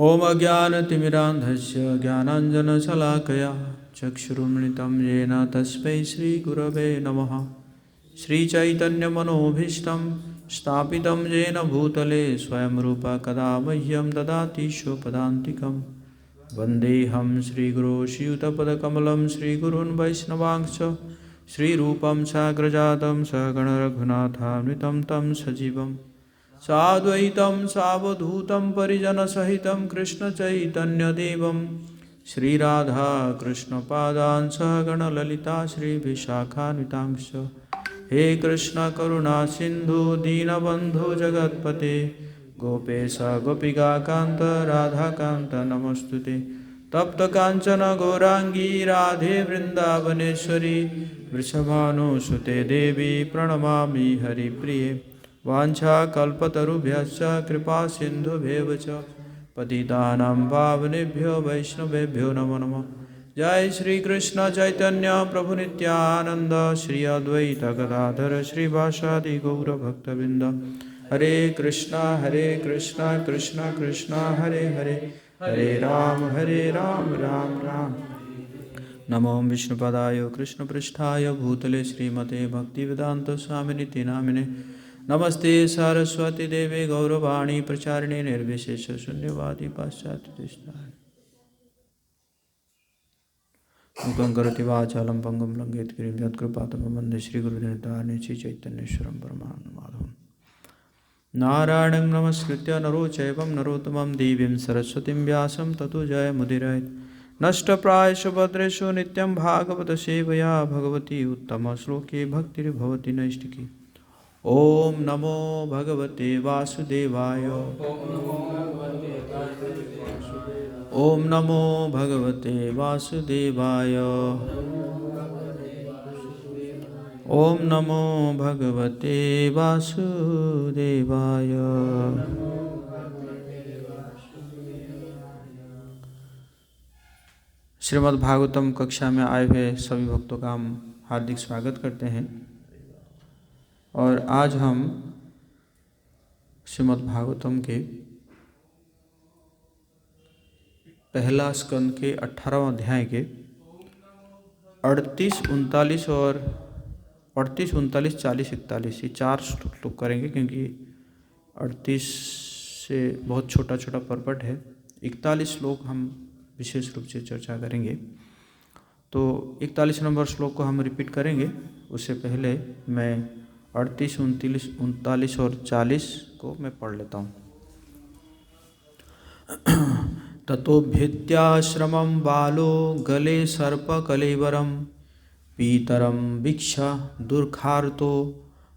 ओम अज्ञानतिमिरान्धस्य ज्ञानाञ्जनशलाकया चक्षुरुन्मिलितं येन तस्मै श्रीगुरवे नमः। श्रीचैतन्यमनोभीष्टं स्थापितं येन भूतले स्वयं रूपा कदा मह्यं ददाति स्वपदान्तिकं। वन्देऽहं श्रीगुरो श्रीयुतपदकमलं श्रीगुरून् वैष्णवांश्च श्रीरूपं साग्रजातं सगणरघुनाथान्वितं तं सजीवं साद्वैतं सावधूतं परिजनसहितं कृष्णचैतन्यदेवं श्रीराधा कृष्णपादान् सगणललिता श्रीविशाखान्वितांश्च। हे कृष्ण करुणा सिंधु दीनबंधु जगत्पते गोपेश गोपिकाकांत राधाकांत नमस्तुते। तप्त कांचन गौरांगी राधे वृंदावनेश्वरी वृषभानुसुते देवी प्रणमामि हरिप्रिये। वाञ्छाकल्पतरुभ्यश्च कृपा सिन्धुभ्येव च पतितानां पावनेभ्यो वैष्णवेभ्यो नमो नमः। जय श्री कृष्ण चैतन्य प्रभु नित्यानंद श्री अद्वैत गदाधर श्रीवासादि गौर भक्तवृंद। हरे कृष्णा कृष्ण कृष्ण हरे हरे हरे राम राम राम। नमो विष्णुपदाय कृष्णपृष्ठाय भूतले श्रीमते भक्तिवेदांत स्वामिनिति नामिने। नमस्ते सरस्वती देवे गौरवाणी प्रचारिणे निर्विशेष शून्यवादी पाश्चात्य मुखं करोति वाचालं पंगुं लंघयेत् गिरिं यत्कृपातमहं वन्दे श्रीगुरुदिनतारिणे श्रीचैतन्येश्वरं परमानन्दमाधवं। नारायणं नमस्कृत्य नरो चैवं नरोत्तमं देवीं सरस्वतीं व्यासं ततो जयमुदीरयेत्। नष्टप्रायेषु भद्रेषु नित्यं भागवत सेवया भगवती उत्तमश्लोके भक्तिर्भवति नैष्टिकी। ओम नमो भगवते वासुदेवाय ओम नमो भगवते वासुदेवाय ओम नमो भगवते वासुदेवाय। श्रीमद् भागवतम कक्षा में आए हुए सभी भक्तों का हम हार्दिक स्वागत करते हैं। और आज हम श्रीमद् भागवतम के पहला स्कंद के 18वें अध्याय के 38, 39 और 38, 39, 40, 41 ये 4 श्लोक करेंगे, क्योंकि 38 से बहुत छोटा छोटा परपट है। 41 श्लोक हम विशेष रूप से चर्चा करेंगे। तो 41 नंबर श्लोक को हम रिपीट करेंगे। उससे पहले मैं 38, 39, 39 और 40 को मैं पढ़ लेता हूँ। ततोभ्युत्याश्रमं बालो गले सर्पकलेवरं पीतरं वीक्ष्य दुर्खार्तो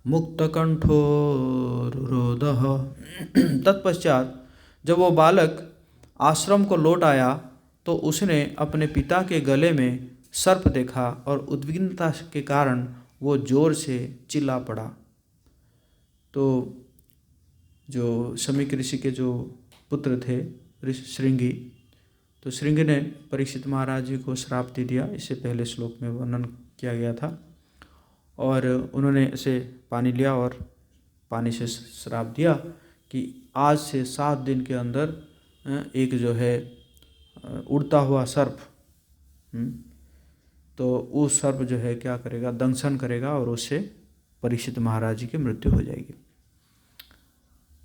मुक्तकंठो रुरोधः। तत्पश्चात जब वो बालक आश्रम को लौट आया तो उसने अपने पिता के गले में सर्प देखा और उद्विग्नता के कारण वो जोर से चिल्ला पड़ा। तो जो शमीक ऋषि के जो पुत्र थे श्रृंगी, तो श्रृंगी ने परीक्षित महाराज जी को श्राप दे दिया। इससे पहले श्लोक में वर्णन किया गया था। और उन्होंने ऐसे पानी लिया और पानी से श्राप दिया कि आज से 7 दिन के अंदर एक जो है उड़ता हुआ सर्प, तो वो सर्प जो है क्या करेगा, दंशन करेगा और उससे परीक्षित महाराज जी की मृत्यु हो जाएगी।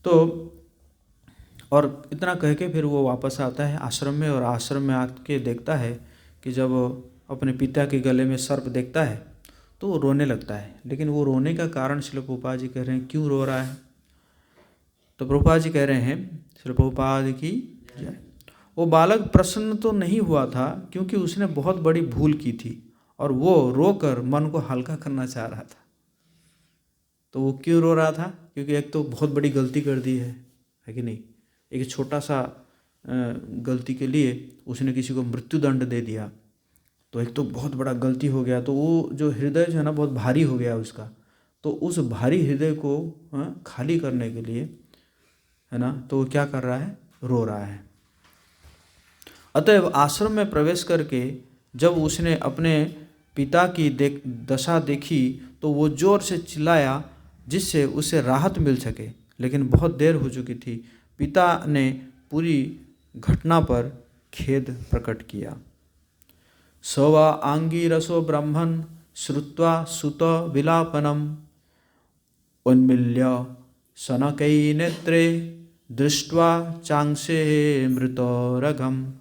तो और इतना कह के फिर वो वापस आता है आश्रम में, और आश्रम में आके देखता है कि जब अपने पिता के गले में सर्प देखता है तो वो रोने लगता है। लेकिन वो रोने का कारण श्रील प्रभुपाद जी कह रहे हैं, क्यों रो रहा है? तो प्रभुपाद जी कह रहे हैं, श्रील प्रभुपाद की जय, वो बालक प्रसन्न तो नहीं हुआ था क्योंकि उसने बहुत बड़ी भूल की थी और वो रोकर मन को हल्का करना चाह रहा था। तो वो क्यों रो रहा था? क्योंकि एक तो बहुत बड़ी गलती कर दी है कि नहीं? एक छोटा सा गलती के लिए उसने किसी को मृत्यु दंड दे दिया, तो एक तो बहुत बड़ा गलती हो गया। तो वो जो हृदय जो है ना बहुत भारी हो गया उसका। तो उस भारी हृदय को खाली करने के लिए है ना, तो वो क्या कर रहा है? रो रहा है। अतएव आश्रम में प्रवेश करके जब उसने अपने पिता की दशा देखी तो वो जोर से चिल्लाया जिससे उसे राहत मिल सके। लेकिन बहुत देर हो चुकी थी। पिता ने पूरी घटना पर खेद प्रकट किया। स वा आंगिरसो ब्रह्मन् श्रुत्वा सुत विलापनम् उन्मील्य शनकै नेत्रे दृष्ट्वा चांसे मृतोरगम।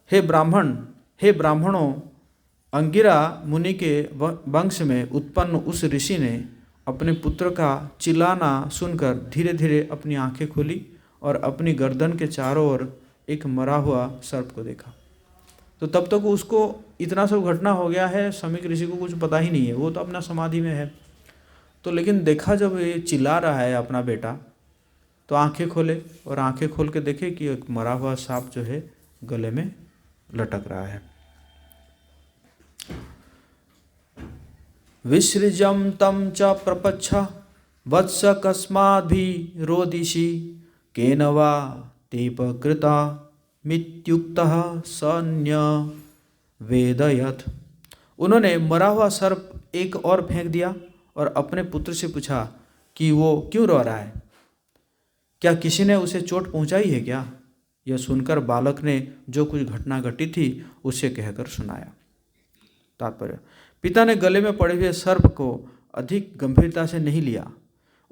हे ब्राह्मणों, अंगिरा मुनि के वंश में उत्पन्न उस ऋषि ने अपने पुत्र का चिल्लाना सुनकर धीरे धीरे अपनी आंखें खोली और अपनी गर्दन के चारों ओर एक मरा हुआ सर्प को देखा। तो तब तक उसको इतना सब घटना हो गया है, समीक ऋषि को कुछ पता ही नहीं है, वो तो अपना समाधि में है। तो लेकिन देखा जब ये चिल्ला रहा है अपना बेटा, तो आंखें खोले और आंखें खोल के देखे कि एक मरा हुआ सांप जो है गले में लटक रहा है। विसृजम तम च प्रपच्छ वत्स कस्माद्भि रोदिषि केन वा तेपकृता मित्युक्तः सन्य वेदयत्। उन्होंने मरा हुआ सर्प एक और फेंक दिया और अपने पुत्र से पूछा कि वो क्यों रो रहा है, क्या किसी ने उसे चोट पहुंचाई है क्या? यह सुनकर बालक ने जो कुछ घटना घटी थी उसे कहकर सुनाया। तात्पर्य, पिता ने गले में पड़े हुए सर्प को अधिक गंभीरता से नहीं लिया,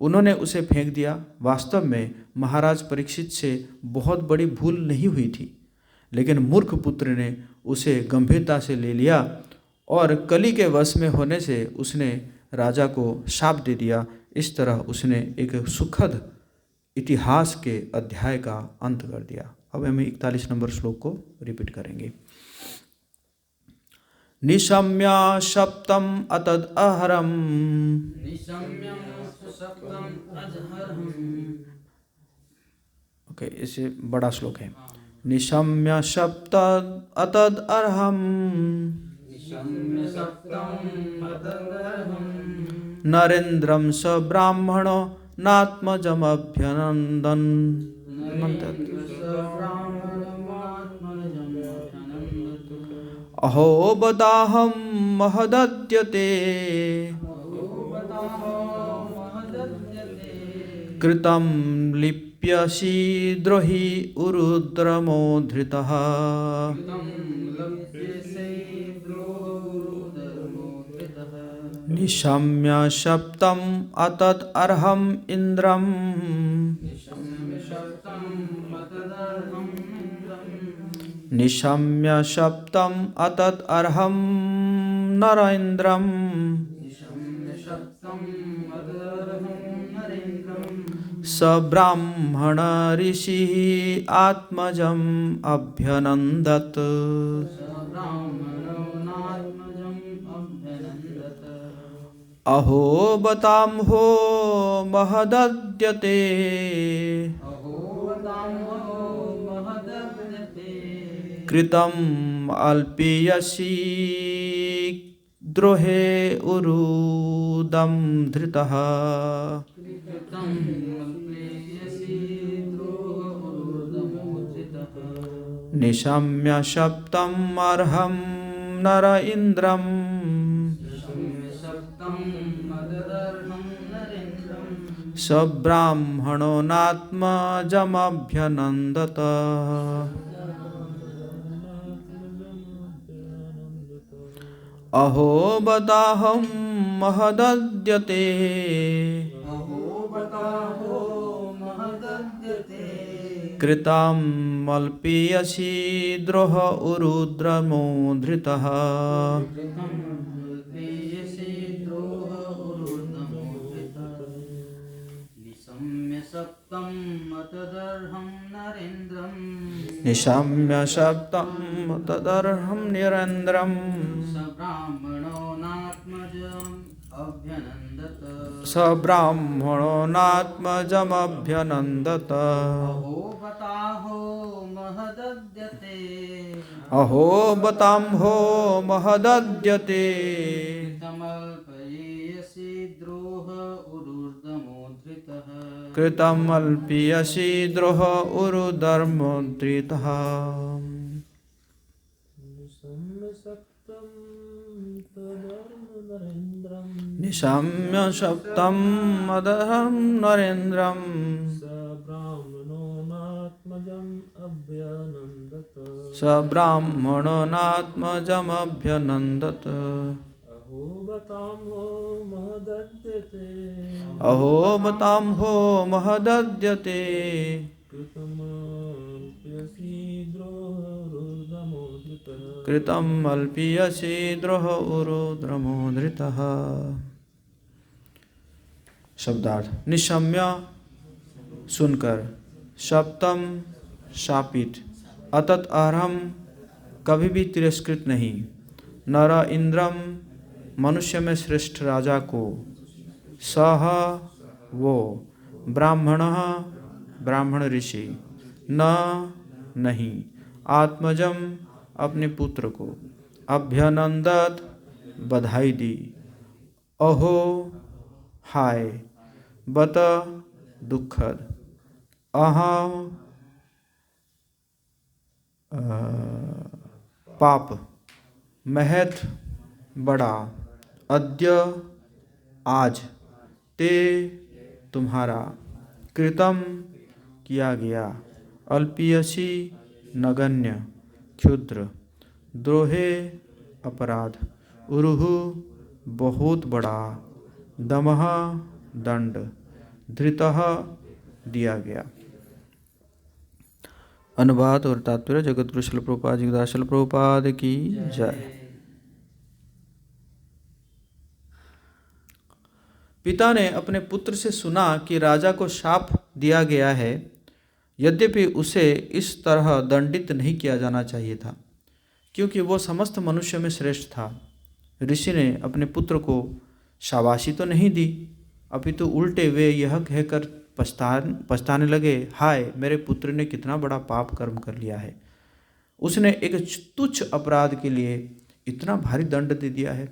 उन्होंने उसे फेंक दिया। वास्तव में महाराज परीक्षित से बहुत बड़ी भूल नहीं हुई थी, लेकिन मूर्ख पुत्र ने उसे गंभीरता से ले लिया और कली के वश में होने से उसने राजा को शाप दे दिया। इस तरह उसने एक सुखद इतिहास के अध्याय का अंत कर दिया। अब हम 41 नंबर श्लोक को रिपीट करेंगे। निशम्य सप्तम अतद अहरम ओके, इसे बड़ा श्लोक है। निशम्य सप्त अतद अर्हम नरेन्द्रम स ब्राह्मणो नात्मजमभ्यनंदन। अहो बदाहं महदद्यते कृतं लिप्यसि द्रोहि उरुद्रमोधृतः। निशम्य सप्तम अतत् अर्हम् इंद्रम् निशम्य सप्तम अतत् अर्हं नरेन्द्रम् स ब्राह्मण ऋषिः आत्मजम् अभ्यनन्दत्। अहो बताम्हो महदद्यते कृतम् अल्पीयसि द्रोहे उरुदं धृतः। निशम्य सप्तम् अर्हं नर इंद्रम् स ब्राह्मणो नात्मजमभ्यनन्दत। अहो बताहं महदद्यते कृतं अल्पीयसि द्रोह उरुद्रमोधृतः। निशम्य सप्तम् तदर्हं निरन्द्रम् स ब्राह्मणो नात्मजमभ्यनन्दत। अहो बताम्हो महदद्यते कृतम् अल्पीयसि द्रोह उरुधर्मोद्धृतः। निशम्य सप्तम् अदहं नरेन्द्रम् स ब्राह्मणनात्मजमभ्यनन्दत्। अहो बतां हो महदद्यते अहो बतां हो महदद्यते कृतमप्यसि द्रोहरुदमुद्रितः। कृतम् अल्पीयसि द्रोह उरुद्रमोधृतः। शब्दार्थ निशम्य सुनकर, सप्तम शापित, अतत अहम कभी भी तिरस्कृत नहीं, नर इंद्रम मनुष्य में श्रेष्ठ राजा को, सह वो, ब्राह्मण ब्राह्मण ऋषि, न नहीं, आत्मजम अपने पुत्र को, अभ्यनंदत बधाई दी, अहो हाय, बत दुखद, अहम पाप, महत बड़ा, अद्य आज, ते तुम्हारा, कृतम किया गया, अल्पीयसी नगण्य क्षुद्र, द्रोहे अपराध, उरुहु बहुत बड़ा, दमः दंड, धृतः दिया गया। अनुवाद और तात्पर्य जगतगुरु श्रील प्रभुपाद जी की श्रील प्रभुपाद की जय। पिता ने अपने पुत्र से सुना कि राजा को शाप दिया गया है, यद्यपि उसे इस तरह दंडित नहीं किया जाना चाहिए था, क्योंकि वो समस्त मनुष्य में श्रेष्ठ था। ऋषि ने अपने पुत्र को शाबाशी तो नहीं दी, अपितु उल्टे वे यह कहकर पछताने लगे, हाय मेरे पुत्र ने कितना बड़ा पाप कर्म कर लिया है, उसने एक तुच्छ अपराध के लिए इतना भारी दंड दे दिया है।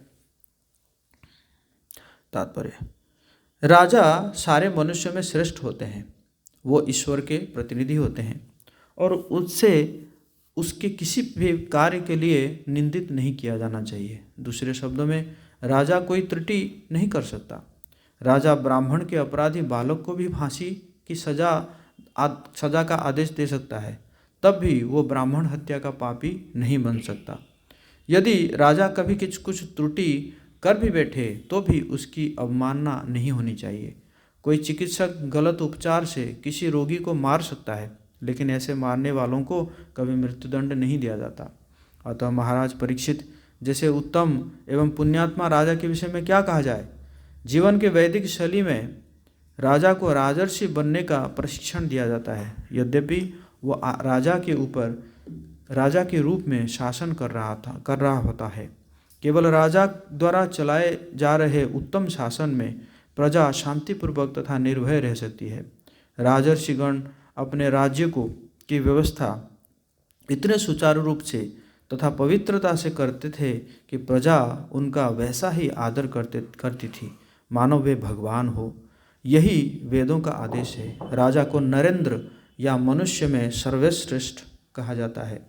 तात्पर्य, राजा सारे मनुष्य में श्रेष्ठ होते हैं, वो ईश्वर के प्रतिनिधि होते हैं और उससे उसके किसी भी कार्य के लिए निंदित नहीं किया जाना चाहिए। दूसरे शब्दों में, राजा कोई त्रुटि नहीं कर सकता। राजा ब्राह्मण के अपराधी बालक को भी फांसी की सजा का आदेश दे सकता है, तब भी वो ब्राह्मण हत्या का पापी नहीं बन सकता। यदि राजा कभी कुछ त्रुटि कर भी बैठे तो भी उसकी अवमानना नहीं होनी चाहिए। कोई चिकित्सक गलत उपचार से किसी रोगी को मार सकता है, लेकिन ऐसे मारने वालों को कभी मृत्युदंड नहीं दिया जाता। अतः महाराज परीक्षित जैसे उत्तम एवं पुण्यात्मा राजा के विषय में क्या कहा जाए। जीवन के वैदिक शैली में राजा को राजर्षि बनने का प्रशिक्षण दिया जाता है, यद्यपि वह राजा के रूप में शासन कर रहा होता है। केवल राजा द्वारा चलाए जा रहे उत्तम शासन में प्रजा शांतिपूर्वक तथा निर्भय रह सकती है। राजर्षिगण अपने राज्य की व्यवस्था इतने सुचारू रूप से तथा पवित्रता से करते थे कि प्रजा उनका वैसा ही आदर करती थी मानो वे भगवान हो। यही वेदों का आदेश है। राजा को नरेंद्र या मनुष्य में सर्वश्रेष्ठ कहा जाता है।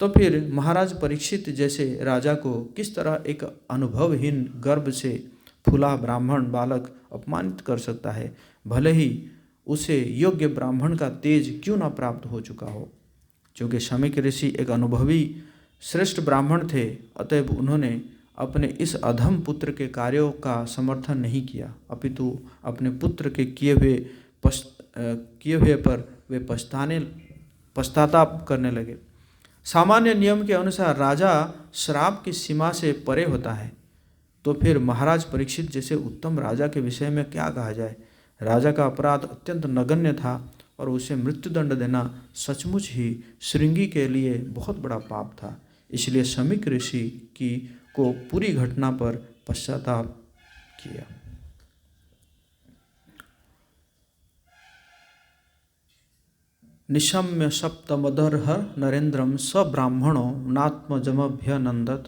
तो फिर महाराज परीक्षित जैसे राजा को किस तरह एक अनुभवहीन गर्भ से फूला ब्राह्मण बालक अपमानित कर सकता है, भले ही उसे योग्य ब्राह्मण का तेज क्यों न प्राप्त हो चुका हो। क्योंकि शमीक ऋषि एक अनुभवी श्रेष्ठ ब्राह्मण थे, अतएव उन्होंने अपने इस अधम पुत्र के कार्यों का समर्थन नहीं किया, अपितु अपने पुत्र के किए हुए पर वे पश्चाताप करने लगे। सामान्य नियम के अनुसार राजा श्राप की सीमा से परे होता है, तो फिर महाराज परीक्षित जैसे उत्तम राजा के विषय में क्या कहा जाए। राजा का अपराध अत्यंत नगण्य था और उसे मृत्युदंड देना सचमुच ही श्रृंगी के लिए बहुत बड़ा पाप था। इसलिए शमीक ऋषि को पूरी घटना पर पश्चाताप किया। निशम्य सप्तमदर्ह नरेन्द्रम स ब्राह्मणो नात्मजमभ्यनंदत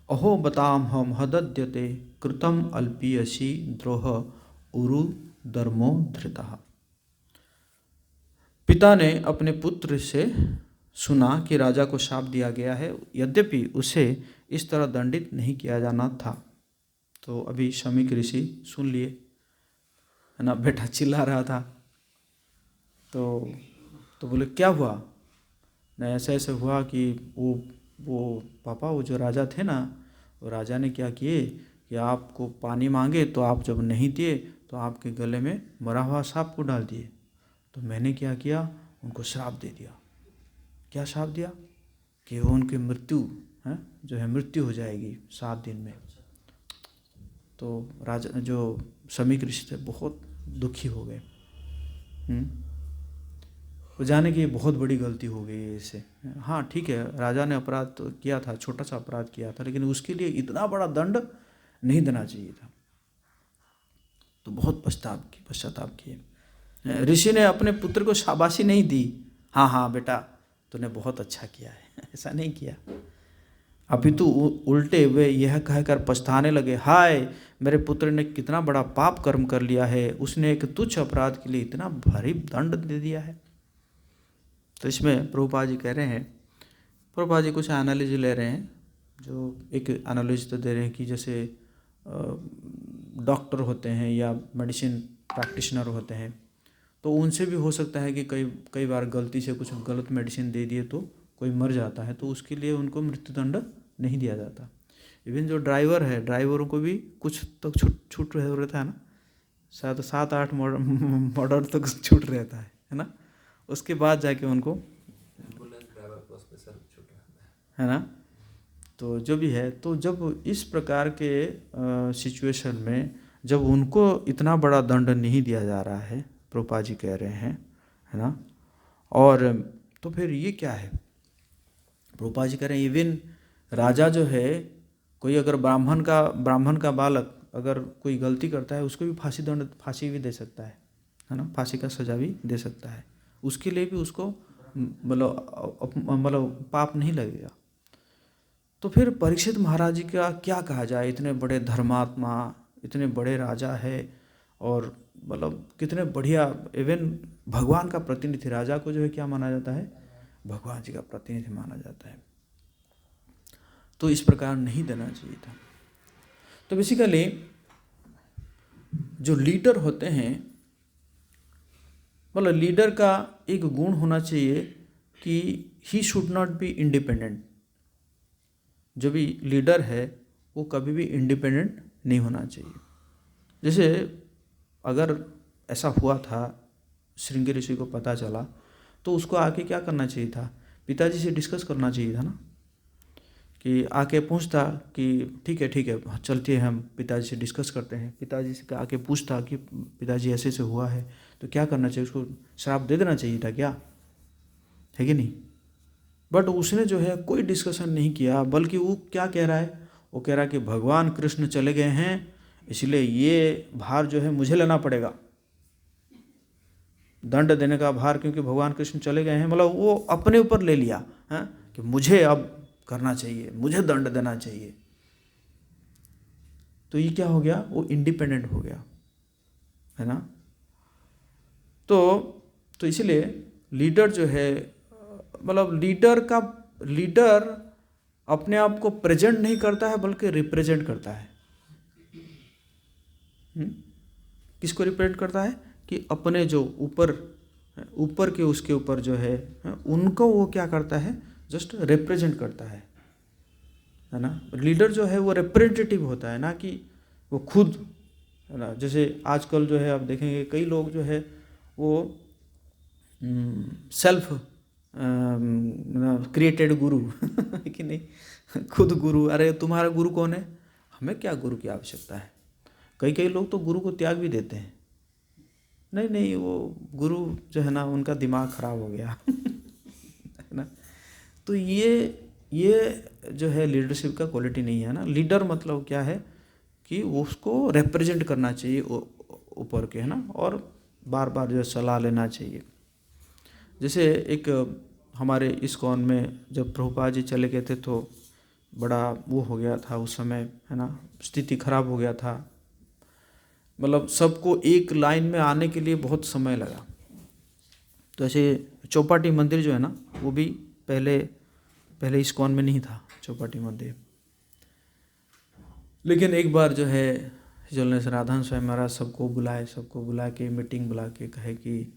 अहो बताम महदद्यते कृतम अल्पीयसी द्रोह उरु धर्मो धृतः। पिता ने अपने पुत्र से सुना कि राजा को शाप दिया गया है, यद्यपि उसे इस तरह दंडित नहीं किया जाना था। तो अभी शमीक ऋषि सुन लिए, है ना, बेटा चिल्ला रहा था, तो बोले क्या हुआ। नहीं ऐसा ऐसा हुआ कि वो पापा वो जो राजा थे ना, वो राजा ने क्या किए कि आपको पानी मांगे तो आप जब नहीं दिए तो आपके गले में मरा हुआ सांप को डाल दिए। तो मैंने क्या किया, उनको श्राप दे दिया। क्या श्राप दिया कि वो उनकी मृत्यु है जो है मृत्यु हो जाएगी 7 दिन में। तो राजा जो समीक ऋषि थे बहुत दुखी हो गए। वो जाने की बहुत बड़ी गलती हो गई है इससे। हाँ ठीक है, राजा ने अपराध तो किया था, छोटा सा अपराध किया था, लेकिन उसके लिए इतना बड़ा दंड नहीं देना चाहिए था। तो बहुत पश्चाताप किए। ऋषि ने अपने पुत्र को शाबाशी नहीं दी, हाँ हाँ बेटा तूने बहुत अच्छा किया है, ऐसा नहीं किया। अपितु उल्टे वे यह कहकर पछताने लगे, हाय मेरे पुत्र ने कितना बड़ा पाप कर्म कर लिया है, उसने एक तुच्छ अपराध के लिए इतना भारी दंड दे दिया है। तो इसमें प्रभुपाद जी कह रहे हैं, प्रभुपाद जी कुछ एनालॉजी ले रहे हैं, जो एक एनालॉजी तो दे रहे हैं कि जैसे डॉक्टर होते हैं या मेडिसिन प्रैक्टिशनर होते हैं, तो उनसे भी हो सकता है कि कई बार गलती से कुछ गलत मेडिसिन दे दिए तो कोई मर जाता है, तो उसके लिए उनको मृत्युदंड नहीं दिया जाता। इवन जो ड्राइवर है, ड्राइवरों को भी कुछ तो छूट रहता है ना, शायद 7-8 मर्डर तक छूट रहता है ना, उसके बाद जाके उनको एम्बुलेंस ड्राइवर को स्पेशल छूट रहता है ना। तो जो भी है, तो जब इस प्रकार के सिचुएशन में जब उनको इतना बड़ा दंड नहीं दिया जा रहा है, प्रभुपाद जी कह रहे हैं, है ना, और तो फिर ये क्या है, प्रभुपाद जी कह रहे हैं इवन राजा जो है, कोई अगर ब्राह्मण का बालक अगर कोई गलती करता है उसको भी फांसी भी दे सकता है ना, फांसी का सजा भी दे सकता है, उसके लिए भी उसको मतलब पाप नहीं लगेगा। तो फिर परीक्षित महाराज जी का क्या कहा जाए, इतने बड़े धर्मात्मा, इतने बड़े राजा है, और मतलब कितने बढ़िया, इवन भगवान का प्रतिनिधि, राजा को जो है क्या माना जाता है, भगवान जी का प्रतिनिधि माना जाता है। तो इस प्रकार नहीं देना चाहिए था। तो बेसिकली जो लीडर होते हैं, मतलब लीडर का एक गुण होना चाहिए कि he should not be independent. जो भी लीडर है वो कभी भी इंडिपेंडेंट नहीं होना चाहिए। जैसे अगर ऐसा हुआ था, श्रृंगी ऋषि को पता चला, तो उसको आके क्या करना चाहिए था, पिताजी से डिस्कस करना चाहिए था ना, कि आके पूछता कि ठीक है चलते हैं, हम पिताजी से डिस्कस करते हैं। पिताजी से आके पूछता कि पिताजी ऐसे से हुआ है, तो क्या करना चाहिए, उसको श्राप दे देना चाहिए था क्या, है कि नहीं। बट उसने जो है कोई डिस्कशन नहीं किया, बल्कि वो क्या कह रहा है, वो कह रहा है कि भगवान कृष्ण चले गए हैं, इसलिए ये भार जो है मुझे लेना पड़ेगा, दंड देने का भार, क्योंकि भगवान कृष्ण चले गए हैं, मतलब वो अपने ऊपर ले लिया है कि मुझे अब करना चाहिए, मुझे दंड देना चाहिए। तो ये क्या हो गया, वो इंडिपेंडेंट हो गया, है ना। तो इसलिए लीडर जो है, मतलब लीडर अपने आप को प्रेजेंट नहीं करता है, बल्कि रिप्रेजेंट करता है। किसको रिप्रेजेंट करता है, कि अपने जो ऊपर के उसके ऊपर जो है उनको वो क्या करता है, जस्ट रिप्रेजेंट करता है ना। लीडर जो है वो रिप्रेजेंटेटिव होता है, ना कि वो खुद, है ना। जैसे आजकल जो है आप देखेंगे कई लोग जो है वो सेल्फ क्रिएटेड गुरु कि नहीं, खुद गुरु, अरे तुम्हारा गुरु कौन है, हमें क्या गुरु की आवश्यकता है। कई लोग तो गुरु को त्याग भी देते हैं, नहीं वो गुरु जो है ना उनका दिमाग खराब हो गया है ना। तो ये जो है लीडरशिप का क्वालिटी नहीं है ना। लीडर मतलब क्या है कि उसको रिप्रेजेंट करना चाहिए ऊपर के, है ना, और बार बार जो सलाह लेना चाहिए। जैसे एक हमारे इस्कॉन में जब प्रभुपाद जी चले गए थे तो बड़ा वो हो गया था उस समय, है ना, स्थिति खराब हो गया था, मतलब सबको एक लाइन में आने के लिए बहुत समय लगा। तो ऐसे चौपाटी मंदिर जो है ना, वो भी पहले इस्कॉन में नहीं था चौपाटी मंदिर, लेकिन एक बार जो है जलने से राधान स्वामी महाराज सबको बुला के मीटिंग बुला के कहे कि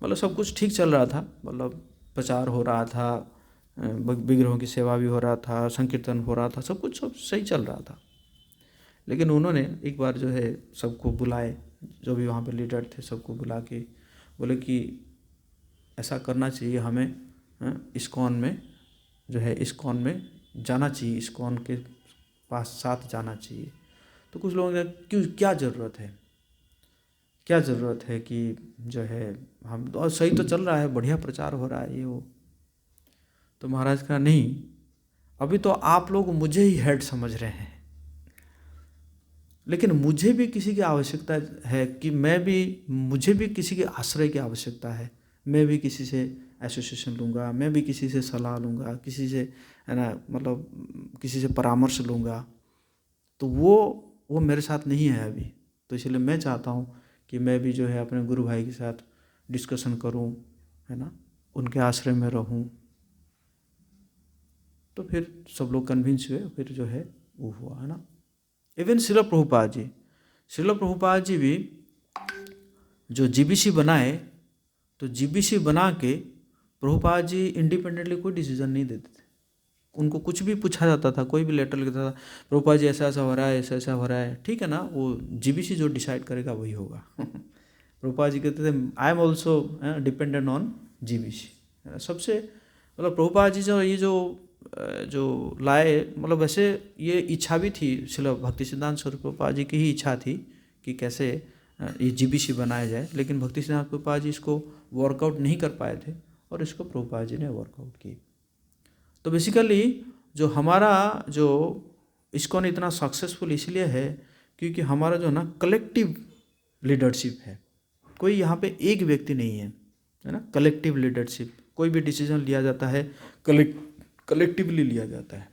मतलब सब कुछ ठीक चल रहा था, मतलब प्रचार हो रहा था, विग्रहों की सेवा भी हो रहा था, संकीर्तन हो रहा था, सब कुछ सब सही चल रहा था। लेकिन उन्होंने एक बार जो है सबको बुलाए, जो भी वहाँ पे लीडर थे सबको बुला के बोले कि ऐसा करना चाहिए हमें, इस्कॉन में जो है इस्कॉन में जाना चाहिए, इस्कॉन के पास साथ जाना चाहिए। तो कुछ लोगों ने क्यों, क्या ज़रूरत है, क्या ज़रूरत है कि जो है हम, और सही तो चल रहा है, बढ़िया प्रचार हो रहा है ये वो। तो महाराज कहा नहीं, अभी तो आप लोग मुझे ही हेड समझ रहे हैं, लेकिन मुझे भी किसी की आवश्यकता है कि मुझे भी किसी के आश्रय की आवश्यकता है। मैं भी किसी से एसोसिएशन लूँगा, मैं भी किसी से सलाह लूँगा, किसी से, है ना, मतलब किसी से परामर्श लूँगा। तो वो मेरे साथ नहीं है अभी। तो इसलिए मैं चाहता हूँ कि मैं भी जो है अपने गुरु भाई के साथ डिस्कशन करूँ, है ना, उनके आश्रय में रहूँ। तो फिर सब लोग कन्विंस हुए, फिर जो है वो हुआ, है ना। इवन श्रील प्रभुपाद जी भी जो जीबीसी बनाए, तो जीबीसी बना के प्रभुपाद जी इंडिपेंडेंटली कोई डिसीजन नहीं देते थे। उनको कुछ भी पूछा जाता था, कोई भी लेटर लिखता था, प्रभुपाद जी ऐसा ऐसा हो रहा है, ऐसा ऐसा हो रहा है, ठीक है ना, वो जीबीसी जो डिसाइड करेगा वही होगा। प्रभुपाद जी कहते थे I am also dependent on GBC. सबसे मतलब प्रभुपाद जी जो लाए, मतलब वैसे ये इच्छा भी थी, श्रील भक्ति सिद्धांत स्वरूप प्रभुपाद जी की ही इच्छा थी कि कैसे ये जीबीसी बनाया जाए, लेकिन भक्ति सिद्धांत प्रभुपाद जी इसको वर्कआउट नहीं कर पाए थे और इसको प्रभुपाद जी ने वर्कआउट की। तो बेसिकली जो हमारा जो इस्कॉन इतना सक्सेसफुल इसलिए है क्योंकि हमारा जो ना कलेक्टिव लीडरशिप है। कोई यहाँ पे एक व्यक्ति नहीं है ना, कलेक्टिव लीडरशिप। कोई भी डिसीजन लिया जाता है कलेक्टिवली लिया जाता है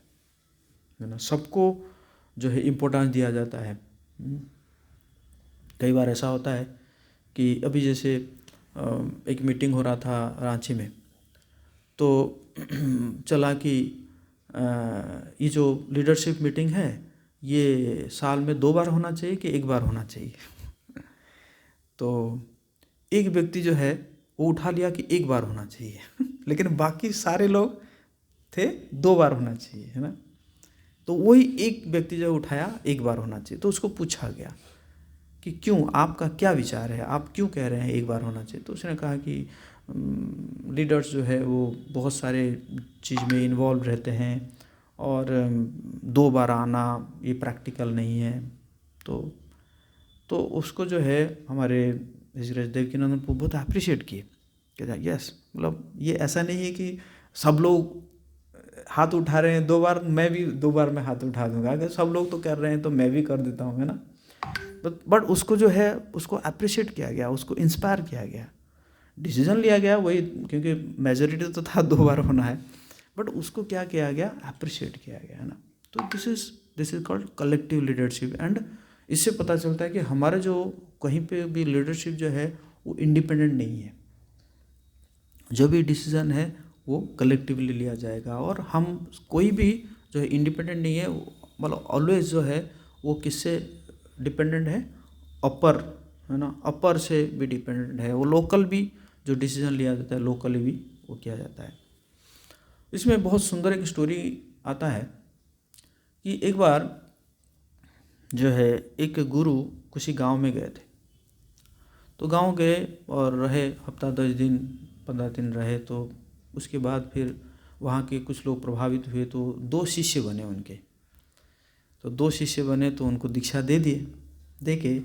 ना, सबको जो है इम्पोर्टेंस दिया जाता है। कई बार ऐसा होता है कि अभी जैसे एक मीटिंग हो रहा था रांची में, तो चला कि ये जो लीडरशिप मीटिंग है ये साल में 2 बार होना चाहिए कि 1 बार होना चाहिए। तो एक व्यक्ति जो है वो उठा लिया कि 1 बार होना चाहिए लेकिन बाकी सारे लोग थे 2 बार होना चाहिए, है ना। तो वही एक व्यक्ति जो उठाया 1 बार होना चाहिए। तो उसको पूछा गया कि क्यों, आपका क्या विचार है, आप क्यों कह रहे हैं 1 बार होना चाहिए। तो उसने कहा कि लीडर्स जो है वो बहुत सारे चीज़ में इन्वॉल्व रहते हैं और 2 बार आना ये प्रैक्टिकल नहीं है। तो उसको जो है हमारे ऋषिराज देवकीनंदन को बहुत अप्रिशिएट किए, कहता यस, मतलब ये ऐसा नहीं है कि सब लोग हाथ उठा रहे हैं 2 बार, मैं भी 2 बार में हाथ उठा दूंगा, अगर सब लोग तो कर रहे हैं तो मैं भी कर देता हूँ, है ना। बट उसको जो है उसको अप्रिशिएट किया गया, उसको इंस्पायर किया गया, डिसीजन लिया गया वही, क्योंकि मेजोरिटी तो था 2 बार होना है, बट उसको क्या किया गया, अप्रिशिएट किया गया, है ना। तो this is called collective leadership. And इससे पता चलता है कि हमारे जो कहीं पे भी लीडरशिप जो है वो इंडिपेंडेंट नहीं है, जो भी डिसीजन है वो कलेक्टिवली लिया जाएगा। और हम कोई भी जो है इंडिपेंडेंट नहीं है, मतलब ऑलवेज जो है वो किससे डिपेंडेंट है, अपर, है ना, अपर से भी डिपेंडेंट है। वो लोकल भी जो डिसीजन लिया जाता है लोकली भी वो किया जाता है। इसमें बहुत सुंदर एक स्टोरी आता है कि एक बार जो है एक गुरु किसी गांव में गए थे। तो गांव गए और रहे, हफ्ता 10 दिन 15 दिन रहे। तो उसके बाद फिर वहाँ के कुछ लोग प्रभावित हुए, तो 2 शिष्य बने उनके। तो 2 शिष्य बने तो उनको दीक्षा दे दिए। दे के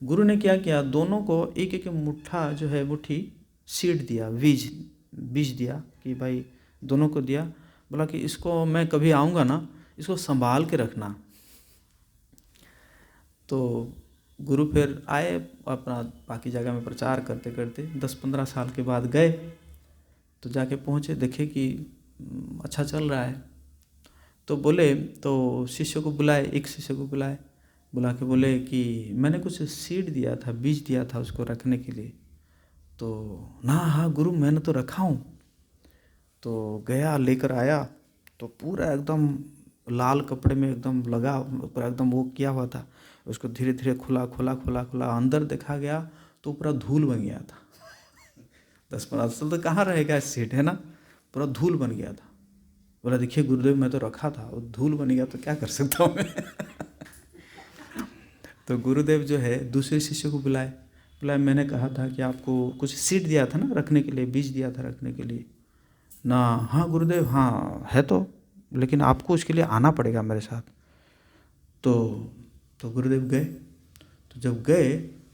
गुरु ने क्या किया, दोनों को एक एक मुट्ठा जो है मुट्ठी सीड दिया, बीज दिया कि भाई दोनों को दिया, बोला कि इसको मैं कभी आऊँगा ना, इसको संभाल के रखना। तो गुरु फिर आए, अपना बाकी जगह में प्रचार करते करते 10-15 साल के बाद गए। तो जाके पहुँचे, देखे कि अच्छा चल रहा है। तो बोले, तो शिष्य को बुलाए, एक शिष्य को बुला के बोले कि मैंने कुछ सीड दिया था, बीज दिया था उसको रखने के लिए। तो ना, हाँ गुरु मैंने तो रखा हूँ। तो गया लेकर आया, तो पूरा एकदम लाल कपड़े में एकदम लगा, पूरा एकदम वो किया हुआ था। उसको धीरे धीरे खुला अंदर देखा गया तो पूरा धूल बन गया था 10-15 साल तो कहाँ रहेगा सीड, है ना, पूरा धूल बन गया था। बोला देखिए गुरुदेव मैं तो रखा था, वो धूल बन गया तो क्या कर सकता हूँ मैं। तो गुरुदेव जो है दूसरे शिष्य को बुलाए, बोला मैंने कहा था कि आपको कुछ सीड दिया था ना रखने के लिए, बीज दिया था रखने के लिए ना। हाँ गुरुदेव हाँ है तो, लेकिन आपको उसके लिए आना पड़ेगा मेरे साथ। तो गुरुदेव गए। तो जब गए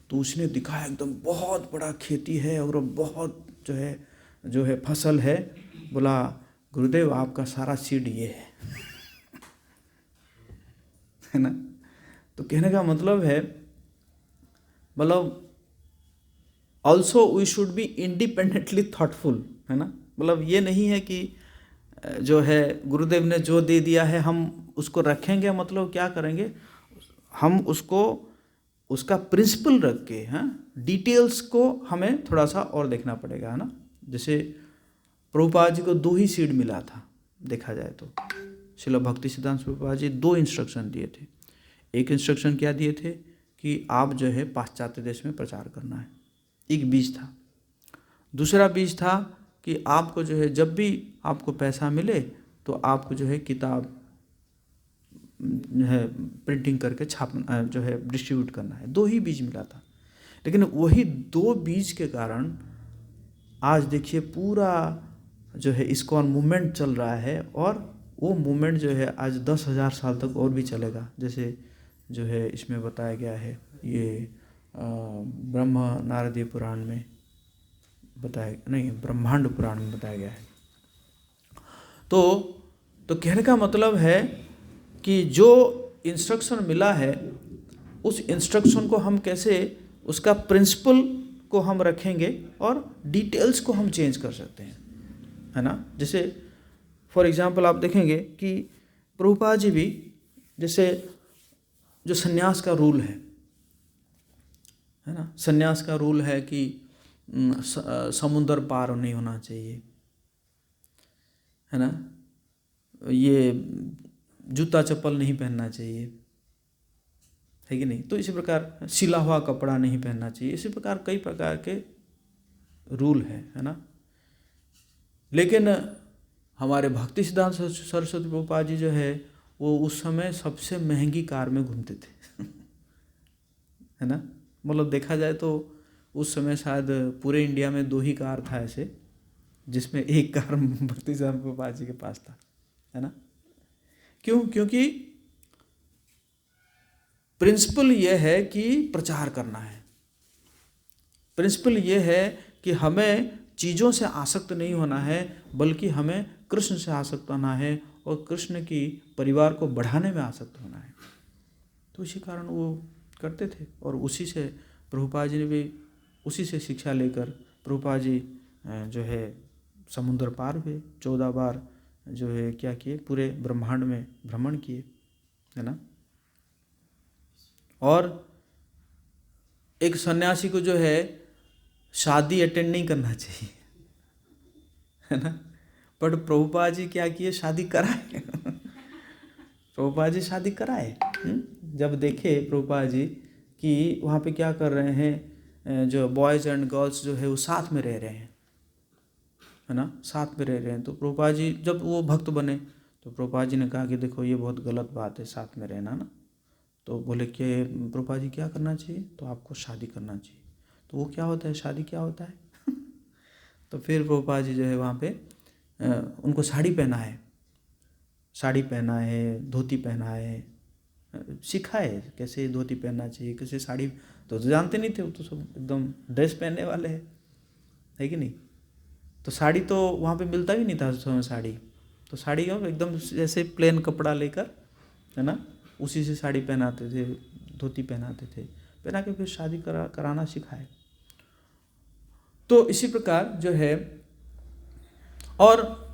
तो उसने दिखाया एकदम बहुत बड़ा खेती है और बहुत जो है फसल है। बोला गुरुदेव आपका सारा सीड ये है ना। तो कहने का मतलब है, मतलब also we should be independently thoughtful, है ना। मतलब ये नहीं है कि जो है गुरुदेव ने जो दे दिया है हम उसको रखेंगे, मतलब क्या करेंगे हम उसको, उसका प्रिंसिपल रख के, हाँ डिटेल्स को हमें थोड़ा सा और देखना पड़ेगा, है ना। जैसे प्रभुपाद जी को 2 ही सीड मिला था देखा जाए तो। श्रील भक्ति सिद्धांत प्रभुपाद जी 2 इंस्ट्रक्शन दिए थे। एक इंस्ट्रक्शन क्या दिए थे कि आप जो है पाश्चात्य देश में प्रचार करना है, एक बीज था। दूसरा बीज था कि आपको जो है जब भी आपको पैसा मिले तो आपको जो है किताब है प्रिंटिंग करके छापना, जो है डिस्ट्रीब्यूट करना है। 2 ही बीज मिला था, लेकिन वही 2 बीज के कारण आज देखिए पूरा जो है इस्कॉन मूवमेंट चल रहा है, और वो मूवमेंट जो है आज 10,000 साल तक और भी चलेगा। जैसे जो है इसमें बताया गया है, ये ब्रह्म नारदीय पुराण में बताया, नहीं ब्रह्मांड पुराण में बताया गया है। तो कहने का मतलब है कि जो इंस्ट्रक्शन मिला है उस इंस्ट्रक्शन को हम कैसे, उसका प्रिंसिपल को हम रखेंगे और डिटेल्स को हम चेंज कर सकते हैं, है ना। जैसे फॉर एग्जांपल आप देखेंगे कि प्रभुपाद जी भी, जैसे जो सन्यास का रूल है ना, सन्यास का रूल है कि समुद्र पार नहीं होना चाहिए, है ना। ये जूता चप्पल नहीं पहनना चाहिए, है कि नहीं। तो इसी प्रकार सिला हुआ कपड़ा नहीं पहनना चाहिए, इसी प्रकार कई प्रकार के रूल है ना। लेकिन हमारे भक्ति सिद्धांत सरस्वती प्रभुपाद जी जो है वो उस समय सबसे महंगी कार में घूमते थे है ना। मतलब देखा जाए तो उस समय शायद पूरे इंडिया में 2 ही कार था ऐसे, जिसमें एक कार भक्ति सिद्धांत प्रभुपाद जी के पास था, है ना। क्यों? क्योंकि प्रिंसिपल ये है कि प्रचार करना है। प्रिंसिपल ये है कि हमें चीज़ों से आसक्त नहीं होना है, बल्कि हमें कृष्ण से आसक्त होना है और कृष्ण की परिवार को बढ़ाने में आसक्त होना है। तो इसी कारण वो करते थे, और उसी से प्रभुपाद जी ने भी उसी से शिक्षा लेकर प्रभुपाद जी जो है समुद्र पार हुए, 14 बार जो है क्या किए, पूरे ब्रह्मांड में भ्रमण किए, है ना। और एक सन्यासी को जो है शादी अटेंड नहीं करना चाहिए, है ना। बट प्रभुपाद जी क्या किए, शादी कराए प्रभुपाद जी शादी कराए। जब देखे प्रभुपाद जी कि वहाँ पे क्या कर रहे हैं, जो बॉयज़ एंड गर्ल्स जो है वो साथ में रह रहे हैं, है ना, साथ में रह रहे हैं। तो प्रभुपाद जी जब वो भक्त बने तो प्रभुपाद जी ने कहा कि देखो ये बहुत गलत बात है साथ में रहना ना। तो बोले कि प्रभुपाद जी क्या करना चाहिए, तो आपको शादी करना चाहिए। तो वो क्या होता है, शादी क्या होता है तो फिर प्रभुपाद जी जो है वहाँ पे उनको साड़ी पहना है, साड़ी पहना है, धोती पहना है, सिखाए कैसे धोती पहनना चाहिए, कैसे साड़ी। तो जानते नहीं थे, वो तो सब एकदम ड्रेस पहनने वाले है कि नहीं। तो साड़ी तो वहाँ पे मिलता भी नहीं था उस समय साड़ी। तो साड़ी एकदम जैसे प्लेन कपड़ा लेकर, है ना, उसी से साड़ी पहनाते थे, धोती पहनाते थे, पहना के फिर शादी कराना सिखाए। तो इसी प्रकार जो है, और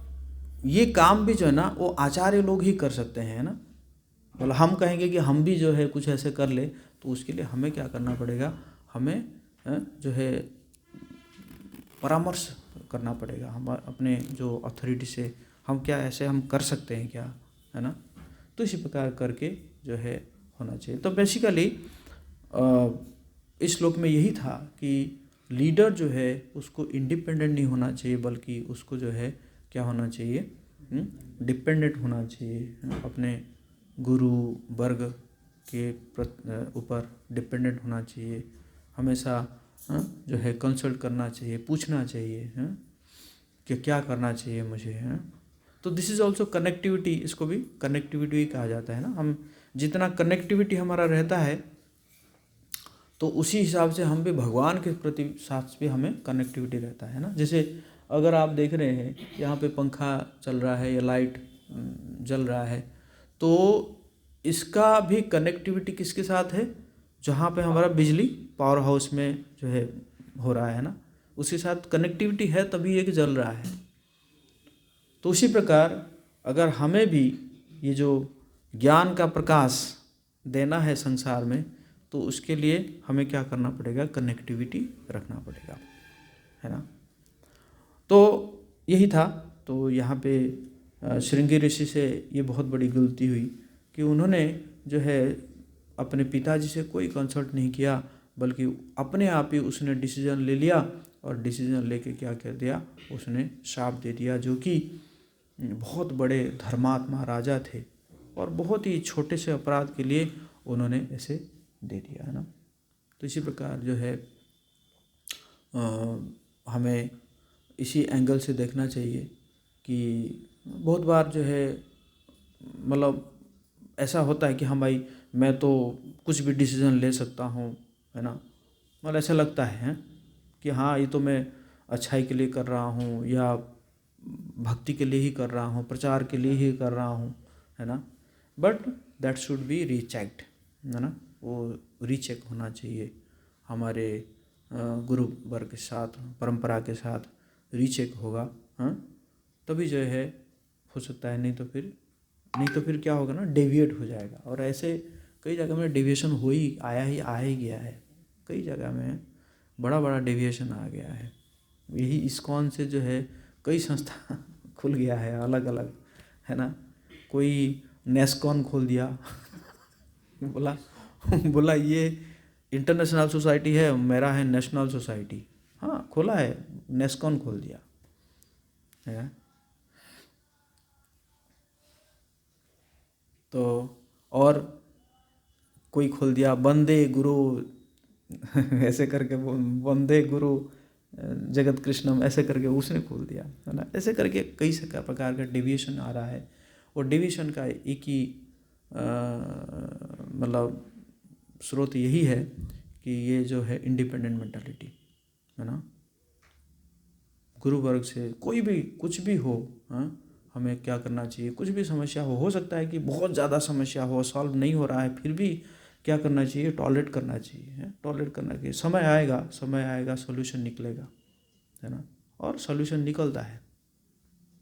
ये काम भी जो है ना वो आचार्य लोग ही कर सकते हैं, ना। मतलब हम कहेंगे कि हम भी जो है कुछ ऐसे कर ले, तो उसके लिए हमें क्या करना पड़ेगा, हमें जो है परामर्श करना पड़ेगा। हम अपने जो अथॉरिटी से हम क्या ऐसे हम कर सकते हैं क्या, है ना। तो इसी प्रकार करके जो है होना चाहिए। तो बेसिकली इस श्लोक में यही था कि लीडर जो है उसको इंडिपेंडेंट नहीं होना चाहिए, बल्कि उसको जो है क्या होना चाहिए, डिपेंडेंट होना चाहिए, अपने गुरु वर्ग के ऊपर डिपेंडेंट होना चाहिए, हमेशा जो है कंसल्ट करना चाहिए, पूछना चाहिए कि क्या करना चाहिए मुझे। तो दिस इज़ ऑल्सो कनेक्टिविटी, इसको भी कनेक्टिविटी कहा जाता है ना। हम जितना कनेक्टिविटी हमारा रहता है तो उसी हिसाब से हम भी भगवान के प्रति साथ भी हमें कनेक्टिविटी रहता है ना। जैसे अगर आप देख रहे हैं यहाँ पे पंखा चल रहा है या लाइट जल रहा है, तो इसका भी कनेक्टिविटी किसके साथ है, जहाँ पे हमारा बिजली पावर हाउस में जो है हो रहा है ना, उसके साथ कनेक्टिविटी है तभी ये जल रहा है। तो उसी प्रकार अगर हमें भी ये जो ज्ञान का प्रकाश देना है संसार में, तो उसके लिए हमें क्या करना पड़ेगा, कनेक्टिविटी रखना पड़ेगा, है ना। तो यही था। तो यहाँ पे श्रृंगी ऋषि से ये बहुत बड़ी गलती हुई कि उन्होंने जो है अपने पिताजी से कोई कंसल्ट नहीं किया, बल्कि अपने आप ही उसने डिसीजन ले लिया, और डिसीजन लेके क्या कर दिया, उसने श्राप दे दिया, जो कि बहुत बड़े धर्मात्मा राजा थे और बहुत ही छोटे से अपराध के लिए उन्होंने ऐसे दे दिया, है ना। तो इसी प्रकार जो है हमें इसी एंगल से देखना चाहिए कि बहुत बार जो है मतलब ऐसा होता है कि हाँ भाई मैं तो कुछ भी डिसीज़न ले सकता हूँ, है ना। मतलब ऐसा लगता है कि हाँ ये तो मैं अच्छाई के लिए कर रहा हूँ या भक्ति के लिए ही कर रहा हूँ, प्रचार के लिए ही कर रहा हूँ, है ना। बट दैट शुड बी रीचेक्ड, है ना। वो रीचेक होना चाहिए हमारे गुरु वर्ग के साथ, परंपरा के साथ रीचेक होगा, हाँ, तभी जो है हो सकता है। नहीं तो फिर क्या होगा ना, डेविएट हो जाएगा। और ऐसे कई जगह में डेविएशन हो ही आ ही गया है, कई जगह में बड़ा बड़ा डेविएशन आ गया है। यही इस्कॉन से जो है कई संस्था खुल गया है अलग अलग, है ना। कोई नेस्कॉन खोल दिया बोला ये इंटरनेशनल सोसाइटी है, मेरा है नेशनल सोसाइटी। हाँ खोला है, नेस्कॉन खोल दिया है। तो और कोई खोल दिया वंदे गुरु ऐसे करके, वंदे गुरु जगत कृष्णम ऐसे करके उसने खोल दिया, है ना। ऐसे करके कई प्रकार का डेविएशन आ रहा है। और डेविएशन का एक ही मतलब स्रोत यही है कि ये जो है इंडिपेंडेंट मेंटालिटी, है ना। गुरु वर्ग से कोई भी कुछ भी हो, हाँ, हमें क्या करना चाहिए, कुछ भी समस्या हो सकता है कि बहुत ज़्यादा समस्या हो, सॉल्व नहीं हो रहा है, फिर भी क्या करना चाहिए, टॉलरेट करना चाहिए, टॉलरेट करना चाहिए। समय आएगा सॉल्यूशन निकलेगा, है ना। और सॉल्यूशन निकलता है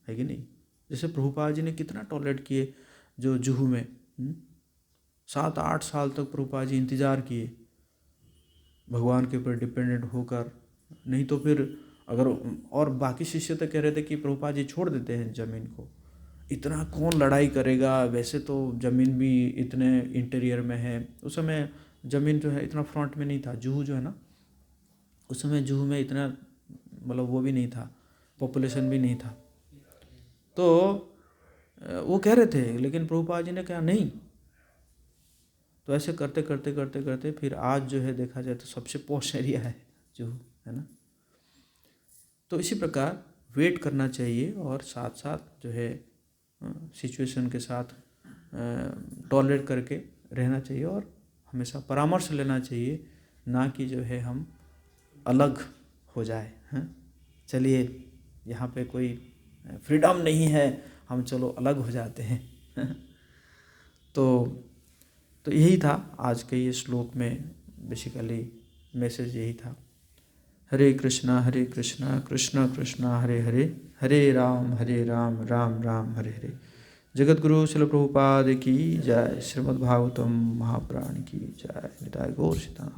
कि नहीं। जैसे प्रभुपाद जी ने कितना टॉलरेट किए, जो जुहू में 7-8 साल तक प्रभुपाद जी इंतज़ार किए भगवान के ऊपर डिपेंडेंट होकर। नहीं तो फिर अगर, और बाकी शिष्य तो कह रहे थे कि प्रभुपाद जी छोड़ देते हैं ज़मीन को, इतना कौन लड़ाई करेगा, वैसे तो ज़मीन भी इतने इंटीरियर में है। उस समय ज़मीन जो है इतना फ्रंट में नहीं था, जुहू जो है ना, उस समय जुहू में इतना मतलब वो भी नहीं था, पॉपुलेशन भी नहीं था। तो वो कह रहे थे, लेकिन प्रभुपाद जी ने कहा नहीं। तो ऐसे करते फिर आज जो है देखा जाए तो सबसे पॉश एरिया है जुहू, है ना। तो इसी प्रकार वेट करना चाहिए और साथ साथ जो है सिचुएशन के साथ टॉलरेट करके रहना चाहिए और हमेशा परामर्श लेना चाहिए, ना कि जो है हम अलग हो जाए। चलिए यहाँ पे कोई फ्रीडम नहीं है, हम चलो अलग हो जाते हैं तो यही था आज के ये श्लोक में, बेसिकली मैसेज यही था। हरे कृष्णा कृष्ण कृष्ण हरे हरे, हरे राम राम राम हरे हरे। जगत गुरु श्रील प्रभुपाद की जय। श्रीमद् भागवतम महापुराण की जय। निताय गौर सीता।